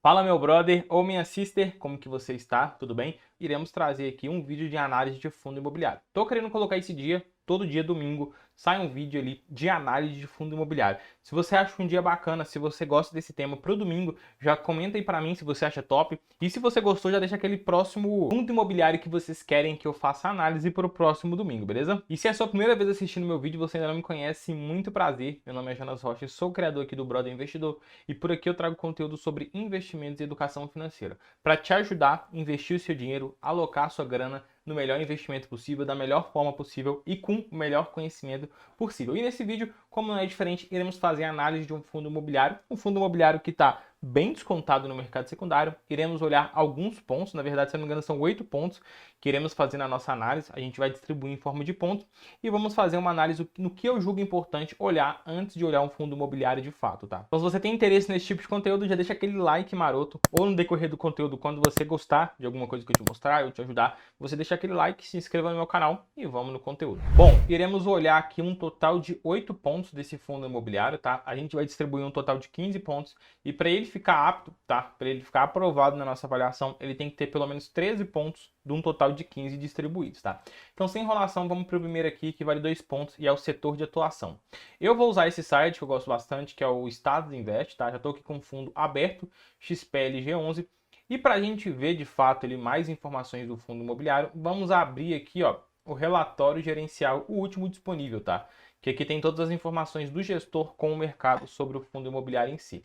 Fala meu brother ou minha sister, como que você está? Tudo bem? Iremos trazer aqui um vídeo de análise de fundo imobiliário. Tô querendo colocar esse dia, todo dia domingo, sai um vídeo ali de análise de fundo imobiliário. Se você acha um dia bacana, se você gosta desse tema pro domingo, já comenta aí pra mim se você acha top. E se você gostou, já deixa aquele próximo fundo imobiliário que vocês querem que eu faça análise pro próximo domingo, beleza? E se é a sua primeira vez assistindo meu vídeo, você ainda não me conhece, muito prazer. Meu nome é Jonas Rocha, sou o criador aqui do Brother Investidor e por aqui eu trago conteúdo sobre investimentos e educação financeira, para te ajudar a investir o seu dinheiro, alocar a sua grana no melhor investimento possível, da melhor forma possível e com o melhor conhecimento possível. E nesse vídeo, como não é diferente, iremos fazer a análise de um fundo imobiliário que está bem descontado no mercado secundário. Iremos olhar alguns pontos, na verdade, se não me engano, são 8 pontos que iremos fazer na nossa análise. A gente vai distribuir em forma de pontos e vamos fazer uma análise no que eu julgo importante olhar antes de olhar um fundo imobiliário de fato, tá? Então, se você tem interesse nesse tipo de conteúdo, já deixa aquele like maroto, ou no decorrer do conteúdo, quando você gostar de alguma coisa que eu te mostrar, eu te ajudar, você deixa aquele like, se inscreva no meu canal e vamos no conteúdo. Bom, iremos olhar aqui um total de 8 pontos desse fundo imobiliário, tá? A gente vai distribuir um total de 15 pontos e para ele ficar apto, tá? Para ele ficar aprovado na nossa avaliação, ele tem que ter pelo menos 13 pontos de um total de 15 distribuídos, tá? Então, sem enrolação, vamos para o primeiro aqui, que vale 2 pontos, e é o setor de atuação. Eu vou usar esse site que eu gosto bastante, que é o Status Invest, tá? Já estou aqui com o fundo aberto, XPLG11. E para a gente ver, de fato, ali, mais informações do fundo imobiliário, vamos abrir aqui, ó, o relatório gerencial, o último disponível, tá? Que aqui tem todas as informações do gestor com o mercado sobre o fundo imobiliário em si.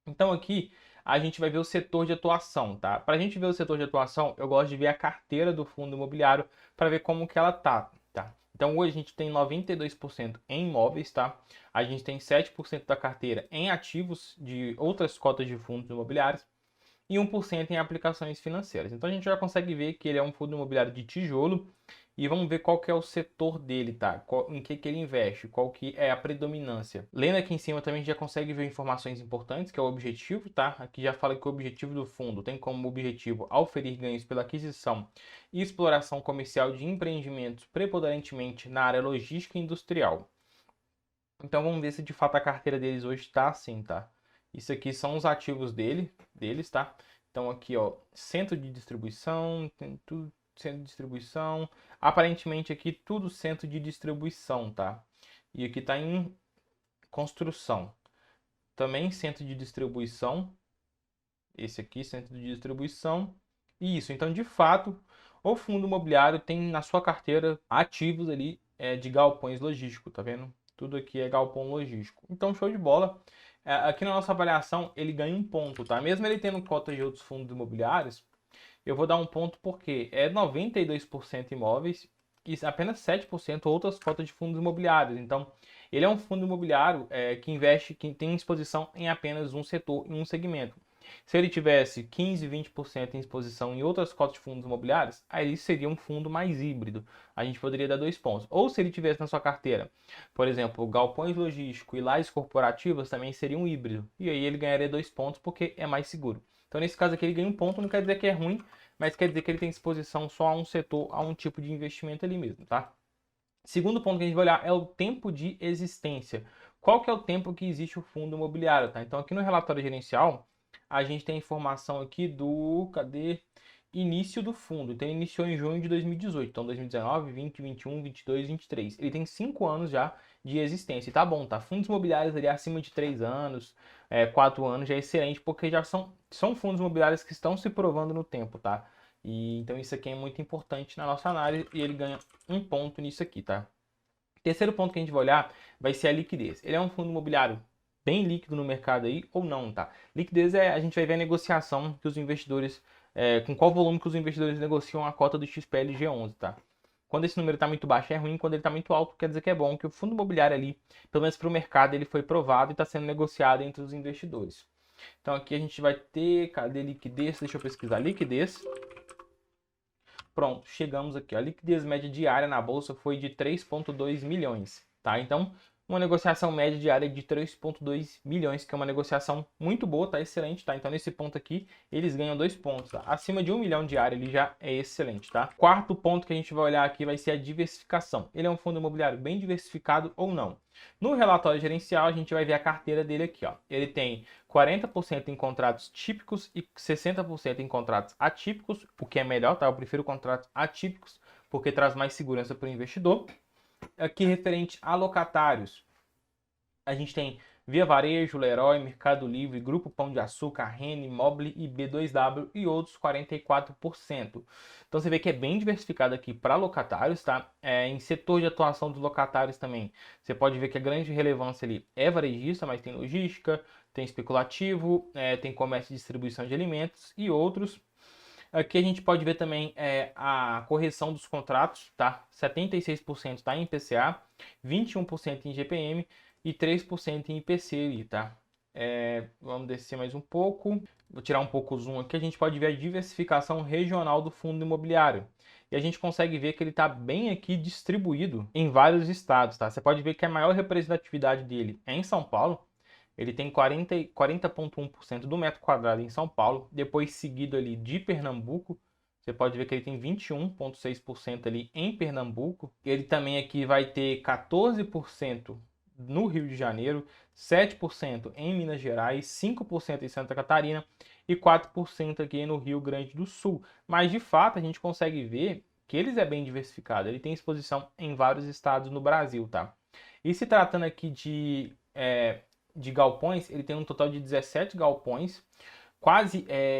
Então aqui a gente vai ver o setor de atuação, tá? Para a gente ver o setor de atuação, eu gosto de ver a carteira do fundo imobiliário para ver como que ela tá. Então hoje a gente tem 92% em imóveis, tá? A gente tem 7% da carteira em ativos de outras cotas de fundos imobiliários e 1% em aplicações financeiras. Então a gente já consegue ver que ele é um fundo imobiliário de tijolo e vamos ver qual que é o setor dele, tá? Em que ele investe, qual que é a predominância. Lendo aqui em cima também a gente já consegue ver informações importantes, que é o objetivo, tá? Aqui já fala que o objetivo do fundo tem como objetivo auferir ganhos pela aquisição e exploração comercial de empreendimentos preponderantemente na área logística e industrial. Então vamos ver se de fato a carteira deles hoje está assim, tá? Isso aqui são os ativos deles, tá? Então aqui, ó, centro de distribuição, tem tudo centro de distribuição. Aparentemente aqui tudo centro de distribuição, tá? E aqui tá em construção. Também centro de distribuição. Esse aqui, centro de distribuição. E isso, então de fato, o fundo imobiliário tem na sua carteira ativos ali de galpões logísticos, tá vendo? Tudo aqui é galpão logístico. Então, show de bola. Aqui na nossa avaliação, ele ganha um ponto, tá? Mesmo ele tendo cotas de outros fundos imobiliários, eu vou dar um ponto porque é 92% imóveis e apenas 7% outras cotas de fundos imobiliários. Então, ele é um fundo imobiliário que investe, que tem exposição em apenas um setor, em um segmento. Se ele tivesse 15, 20% em exposição em outras cotas de fundos imobiliários, aí seria um fundo mais híbrido. A gente poderia dar 2 pontos. Ou se ele tivesse na sua carteira, por exemplo, galpões logísticos e lajes corporativas, também seria um híbrido. E aí ele ganharia 2 pontos porque é mais seguro. Então, nesse caso aqui, ele ganha um ponto, não quer dizer que é ruim, mas quer dizer que ele tem exposição só a um setor, a um tipo de investimento ali mesmo, tá? Segundo ponto que a gente vai olhar é o tempo de existência. Qual que é o tempo que existe o fundo imobiliário, tá? Então, aqui no relatório gerencial, a gente tem a informação aqui do, cadê? Início do fundo. Então, ele iniciou em junho de 2018. Então, 2019, 20, 21, 22, 23. Ele tem 5 anos já de existência. E tá bom, tá? Fundos imobiliários ali acima de 3 anos, 4 anos já é excelente, porque já são fundos imobiliários que estão se provando no tempo, tá? E então isso aqui é muito importante na nossa análise e ele ganha um ponto nisso aqui, tá? Terceiro ponto que a gente vai olhar vai ser a liquidez. Ele é um fundo imobiliário bem líquido no mercado aí ou não, tá? Liquidez a gente vai ver a negociação que os investidores, com qual volume que os investidores negociam a cota do XPLG11, tá? Quando esse número está muito baixo é ruim, quando ele está muito alto quer dizer que é bom, que o fundo imobiliário ali, pelo menos para o mercado, ele foi provado e está sendo negociado entre os investidores. Então aqui a gente vai ter, cadê liquidez? Deixa eu pesquisar liquidez. Pronto, chegamos aqui. A liquidez média diária na bolsa foi de 3,2 milhões, tá? Então, uma negociação média diária de 3,2 milhões, que é uma negociação muito boa, tá? Excelente, tá? Então nesse ponto aqui, eles ganham 2 pontos, tá? Acima de 1 milhão diário ele já é excelente, tá? Quarto ponto que a gente vai olhar aqui vai ser a diversificação. Ele é um fundo imobiliário bem diversificado ou não? No relatório gerencial, a gente vai ver a carteira dele aqui, ó. Ele tem 40% em contratos típicos e 60% em contratos atípicos, o que é melhor, tá? Eu prefiro contratos atípicos, porque traz mais segurança para o investidor. Aqui referente a locatários, a gente tem Via Varejo, Leroy, Mercado Livre, Grupo Pão de Açúcar, Rene, Mobile e B2W e outros 44%. Então você vê que é bem diversificado aqui para locatários, tá? Em setor de atuação dos locatários também, você pode ver que a grande relevância ali é varejista, mas tem logística, tem especulativo, tem comércio e distribuição de alimentos e outros. Aqui a gente pode ver também a correção dos contratos, tá? 76% está em IPCA, 21% em GPM e 3% em IPC ali, tá? Vamos descer mais um pouco. Vou tirar um pouco o zoom aqui. A gente pode ver a diversificação regional do fundo imobiliário. E a gente consegue ver que ele está bem aqui distribuído em vários estados, tá? Você pode ver que a maior representatividade dele é em São Paulo. Ele tem 40,1% do metro quadrado em São Paulo, depois seguido ali de Pernambuco. Você pode ver que ele tem 21,6% ali em Pernambuco. Ele também aqui vai ter 14% no Rio de Janeiro, 7% em Minas Gerais, 5% em Santa Catarina e 4% aqui no Rio Grande do Sul. Mas de fato a gente consegue ver que ele é bem diversificado. Ele tem exposição em vários estados no Brasil, tá? E se tratando aqui de galpões, ele tem um total de 17 galpões,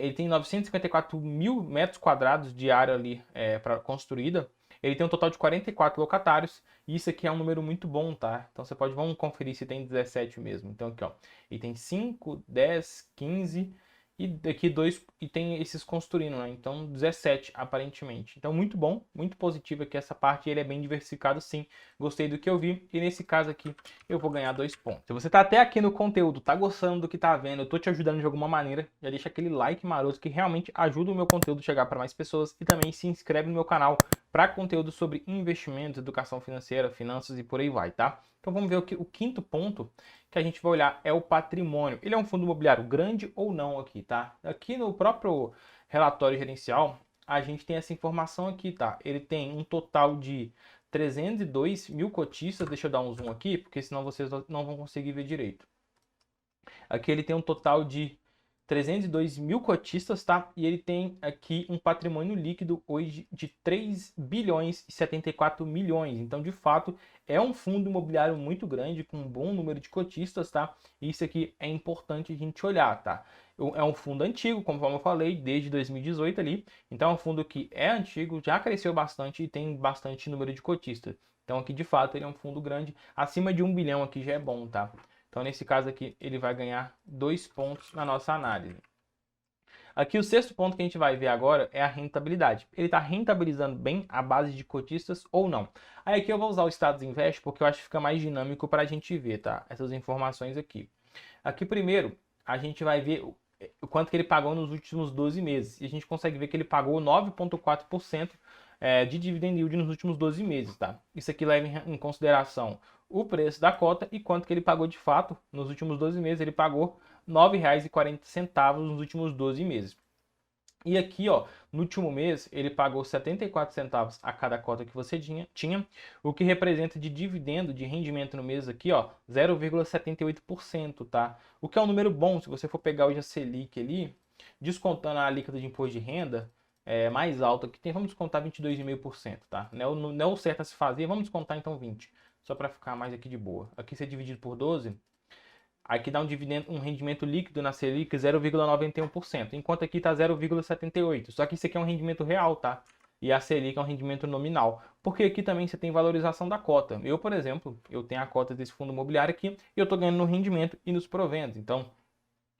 ele tem 954 mil metros quadrados de área ali para construída. Ele tem um total de 44 locatários, e isso aqui é um número muito bom, tá? Então vamos conferir se tem 17 mesmo. Então aqui, ó, ele tem 5, 10, 15 e daqui 2 e tem esses construindo, né? Então 17 aparentemente. Então muito bom, muito positivo aqui essa parte, ele é bem diversificado sim. Gostei do que eu vi e nesse caso aqui eu vou ganhar 2 pontos. Se você tá até aqui no conteúdo, tá gostando do que tá vendo, eu tô te ajudando de alguma maneira, já deixa aquele like maroto que realmente ajuda o meu conteúdo a chegar para mais pessoas e também se inscreve no meu canal para conteúdo sobre investimentos, educação financeira, finanças e por aí vai, tá? Então vamos ver o quinto ponto que a gente vai olhar é o patrimônio. Ele é um fundo imobiliário grande ou não aqui, tá? Aqui no próprio relatório gerencial, a gente tem essa informação aqui, tá? Ele tem um total de 302 mil cotistas. Deixa eu dar um zoom aqui, porque senão vocês não vão conseguir ver direito. Aqui ele tem um total de 302 mil cotistas, tá? E ele tem aqui um patrimônio líquido hoje de 3 bilhões e 74 milhões. Então, de fato, é um fundo imobiliário muito grande, com um bom número de cotistas, tá? E isso aqui é importante a gente olhar, tá? É um fundo antigo, conforme eu falei, desde 2018 ali. Então, é um fundo que é antigo, já cresceu bastante e tem bastante número de cotistas. Então, aqui, de fato, ele é um fundo grande. Acima de 1 bilhão aqui já é bom, tá? Então, nesse caso aqui, ele vai ganhar 2 pontos na nossa análise. Aqui, o sexto ponto que a gente vai ver agora é a rentabilidade. Ele está rentabilizando bem a base de cotistas ou não? Aí aqui eu vou usar o Status Invest porque eu acho que fica mais dinâmico para a gente ver, tá? Essas informações aqui. Aqui, primeiro, a gente vai ver o quanto que ele pagou nos últimos 12 meses. E a gente consegue ver que ele pagou 9,4% de dividend yield nos últimos 12 meses, tá? Isso aqui leva em consideração o preço da cota e quanto que ele pagou de fato nos últimos 12 meses. Ele pagou R$ 9,40 nos últimos 12 meses. E aqui, ó, no último mês, ele pagou 74 centavos a cada cota que você tinha, o que representa de dividendo, de rendimento no mês aqui, ó, 0,78%, tá? O que é um número bom, se você for pegar hoje a Selic ali, descontando a alíquota de imposto de renda, mais alta que tem, vamos descontar 22,5%, tá? Não é o certo a se fazer, vamos descontar então 20%, só para ficar mais aqui de boa. Aqui ser dividido por 12, aqui dá um rendimento líquido na Selic 0,91%, enquanto aqui está 0,78%. Só que isso aqui é um rendimento real, tá? E a Selic é um rendimento nominal. Porque aqui também você tem valorização da cota. Eu, por exemplo, eu tenho a cota desse fundo imobiliário aqui e eu estou ganhando no rendimento e nos proventos. Então,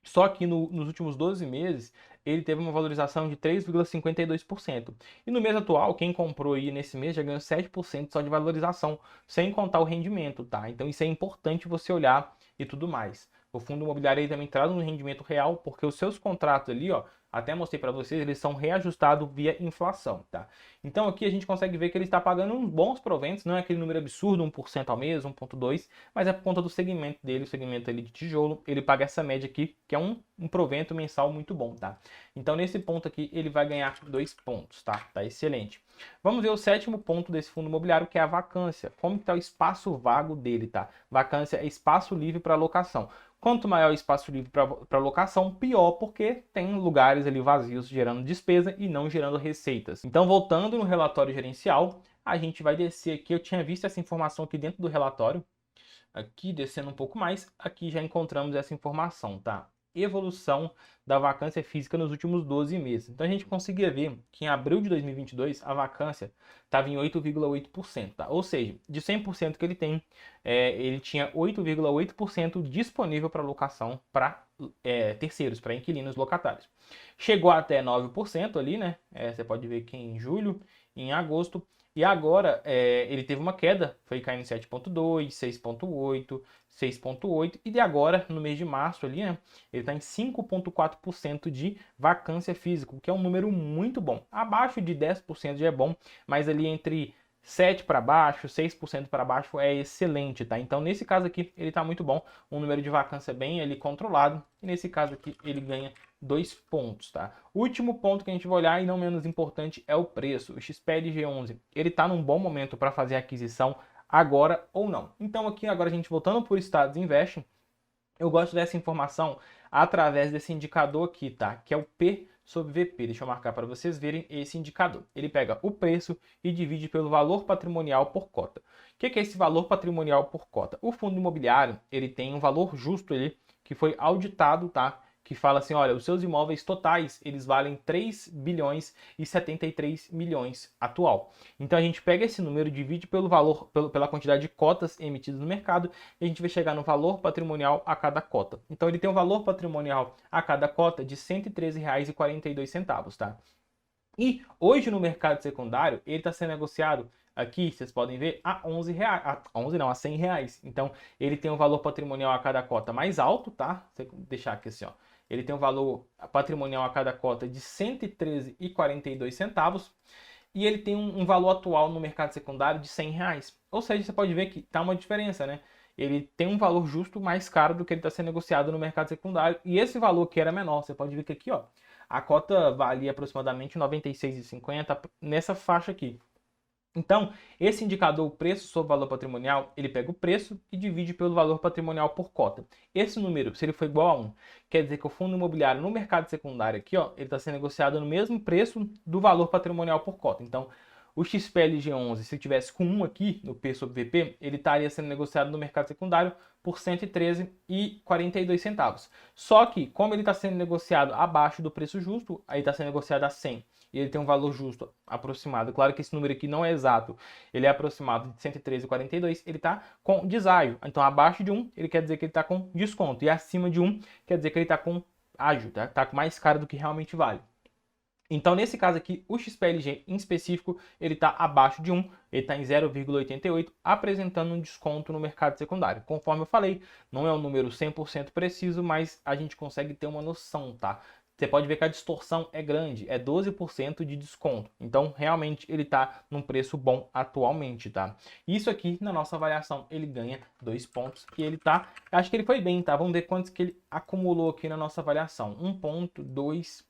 só que nos últimos 12 meses, ele teve uma valorização de 3,52%. E no mês atual, quem comprou aí nesse mês já ganhou 7% só de valorização, sem contar o rendimento, tá? Então isso é importante você olhar e tudo mais. O fundo imobiliário ele também traz um rendimento real, porque os seus contratos ali, ó, até mostrei para vocês, eles são reajustados via inflação, tá? Então aqui a gente consegue ver que ele está pagando uns bons proventos, não é aquele número absurdo, 1% ao mês, 1,2%, mas é por conta do segmento dele, o segmento ali de tijolo, ele paga essa média aqui, que é um provento mensal muito bom, tá? Então nesse ponto aqui ele vai ganhar 2 pontos, tá? Tá excelente. Vamos ver o sétimo ponto desse fundo imobiliário, que é a vacância. Como que tá o espaço vago dele, tá? Vacância é espaço livre para locação. Quanto maior o espaço livre para locação, pior, porque tem lugares ali vazios gerando despesa e não gerando receitas. Então, voltando no relatório gerencial, a gente vai descer aqui. Eu tinha visto essa informação aqui dentro do relatório. Aqui, descendo um pouco mais, aqui já encontramos essa informação, tá? Evolução da vacância física nos últimos 12 meses. Então a gente conseguia ver que em abril de 2022 a vacância estava em 8,8%, tá? Ou seja, de 100% que ele tem, ele tinha 8,8% disponível para locação para terceiros, para inquilinos locatários. Chegou até 9% ali, né? Você pode ver que em julho, em agosto, e agora ele teve uma queda, foi caindo em 7,2, 6,8, 6,8 e de agora, no mês de março ali, né, ele está em 5,4% de vacância física, o que é um número muito bom. Abaixo de 10% já é bom, mas ali entre 7 para baixo, 6% para baixo é excelente, tá? Então, nesse caso aqui, ele está muito bom, um número de vacância bem ali controlado, e nesse caso aqui, ele ganha 2 pontos, tá? O último ponto que a gente vai olhar, e não menos importante, é o preço. O XPEL G11, ele está num bom momento para fazer a aquisição agora ou não. Então, aqui agora a gente voltando por Status Invest, eu gosto dessa informação através desse indicador aqui, tá? Que é o P sobre VP. Deixa eu marcar para vocês verem esse indicador. Ele pega o preço e divide pelo valor patrimonial por cota. O que é esse valor patrimonial por cota? O fundo imobiliário, ele tem um valor justo ali, que foi auditado, tá? Que fala assim, olha, os seus imóveis totais, eles valem 3 bilhões e 73 milhões atual. Então a gente pega esse número, divide pelo valor, pela quantidade de cotas emitidas no mercado e a gente vai chegar no valor patrimonial a cada cota. Então ele tem um valor patrimonial a cada cota de R$ 113,42, tá? E hoje no mercado secundário, ele está sendo negociado aqui, vocês podem ver, a 11 reais, a 11 não, a 100 reais. Então, ele tem um valor patrimonial a cada cota mais alto, tá? Vou deixar aqui assim, ó. Ele tem um valor patrimonial a cada cota de R$ 113,42 e ele tem um valor atual no mercado secundário de 100 reais. Ou seja, você pode ver que tá uma diferença, né? Ele tem um valor justo mais caro do que ele está sendo negociado no mercado secundário. E esse valor que era menor, você pode ver que aqui, ó, a cota valia aproximadamente R$ 96,50 nessa faixa aqui. Então, esse indicador, o preço sobre valor patrimonial, ele pega o preço e divide pelo valor patrimonial por cota. Esse número, se ele for igual a 1, quer dizer que o fundo imobiliário no mercado secundário aqui, ó, ele está sendo negociado no mesmo preço do valor patrimonial por cota. Então, o XPL G11, se tivesse com 1 aqui no P sobre VP, ele estaria sendo negociado no mercado secundário por R$ 113,42. Só que, como ele está sendo negociado abaixo do preço justo, aí está sendo negociado a 100 e ele tem um valor justo aproximado. Claro que esse número aqui não é exato, ele é aproximado de 113,42, ele está com deságio. Então, abaixo de 1, ele quer dizer que ele está com desconto, e acima de 1, quer dizer que ele está com ágio, tá? Está mais caro do que realmente vale. Então, nesse caso aqui, o XPLG em específico, ele está abaixo de 1, ele está em 0,88, apresentando um desconto no mercado secundário. Conforme eu falei, não é um número 100% preciso, mas a gente consegue ter uma noção, tá? Você pode ver que a distorção é grande, é 12% de desconto. Então, realmente, ele está num preço bom atualmente, tá? Isso aqui, na nossa avaliação, ele ganha 2 pontos e ele tá... Acho que ele foi bem, tá? Vamos ver quantos que ele acumulou aqui na nossa avaliação. 1 ponto, 2...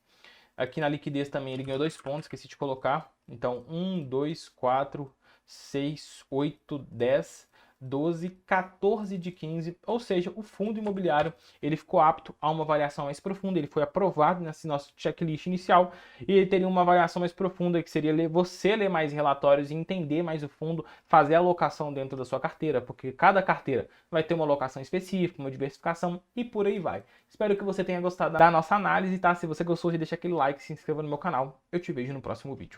Aqui na liquidez também ele ganhou 2 pontos, esqueci de colocar. Então, 1, 2, 4, 6, 8, 10, 12, 14 de 15. Ou seja, o fundo imobiliário ele ficou apto a uma avaliação mais profunda. Ele foi aprovado nesse nosso checklist inicial e ele teria uma avaliação mais profunda, que seria você ler mais relatórios e entender mais o fundo, fazer a alocação dentro da sua carteira, porque cada carteira vai ter uma alocação específica, uma diversificação e por aí vai. Espero que você tenha gostado da nossa análise, tá? Se você gostou, deixa aquele like, se inscreva no meu canal. Eu te vejo no próximo vídeo.